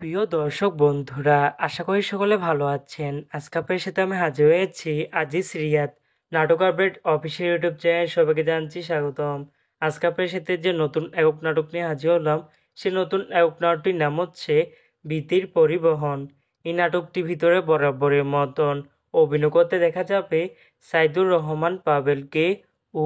প্রিয় দর্শক বন্ধুরা, আশা করি সকলে ভালো আছেন। আজকে আপনার সাথে আমি হাজির হয়েছি আজিজ রিয়াদ নাটক আপডেট অফিসিয়াল ইউটিউব চ্যানেল। সবাইকে জানাচ্ছি স্বাগতম। আজকে আপনার সাথে যে নতুন একক নাটক নিয়ে হাজির হলাম, সেই নতুন একক নাটকটির নাম হচ্ছে ভীতির পরিবহন। এই নাটকটি ভিতরে বরাবরের মতন অভিনয় করতে দেখা যাবে সাইদুর রহমান পাভেলকে ও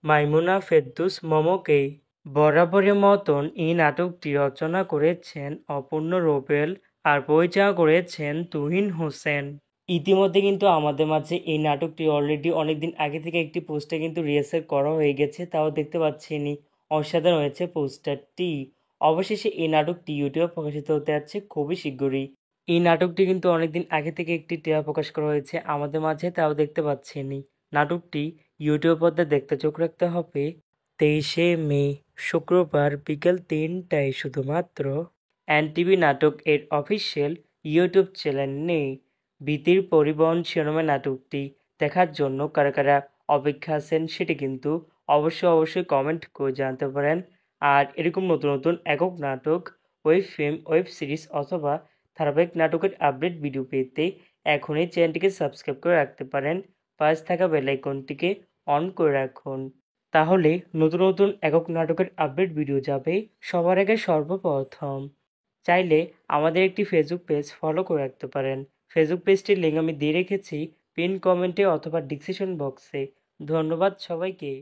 মাইমুনা ফেরদৌস মমকে। বরাবরের মতন এই নাটকটি রচনা করেছেন অপূর্ণ রুবেল আর পরিচালনা করেছেন তুহিন হোসেন। ইতিমধ্যে কিন্তু আমাদের মাঝে এই নাটকটি অলরেডি অনেকদিন আগে থেকে একটি পোস্টার কিন্তু রিহার্সাল করা হয়ে গেছে, তাও দেখতে পাচ্ছিনি। অসাধারণ হয়েছে পোস্টারটি। অবশেষে এই নাটকটি ইউটিউবে প্রকাশিত হতে যাচ্ছে খুবই শীঘ্রই। এই নাটকটি কিন্তু অনেকদিন আগে থেকে একটি ট্রেলার প্রকাশ করা হয়েছে আমাদের মাঝে, তাও দেখতে পাচ্ছিনি। নাটকটি ইউটিউব পর্দায় দেখতে চোখ রাখতে হবে 23শে মে শুক্রবার বিকেল 3টায় শুধুমাত্র এনটিভি নাটক এর অফিসিয়াল ইউটিউব চ্যানেলে। ভীতির পরিবহন শিরোনামে নাটকটি দেখার জন্য কারা কারা অপেক্ষা আছেন সেটি কিন্তু অবশ্যই কমেন্ট করে জানাতে পারেন। আর এরকম নতুন নতুন একক নাটক, ওয়েব ফিল্ম, ওয়েব সিরিজ অথবা ধারাবাহিক নাটকের আপডেট ভিডিও পেতে এখনই চ্যানেলটিকে সাবস্ক্রাইব করে রাখতে পারেন। পাশে থাকা বেল আইকনটিকে অন করে রাখুন, তাহলে নতুন নতুন একক নাটকের আপডেট ভিডিও যাবে সবার আগে সর্বপ্রথম। চাইলে আমাদের একটি ফেসবুক পেজ ফলো করে রাখতে পারেন। ফেসবুক পেজটির লিঙ্ক আমি দিয়ে রেখেছি পিন কমেন্টে অথবা ডিসক্রিপশন বক্সে। ধন্যবাদ সবাইকে।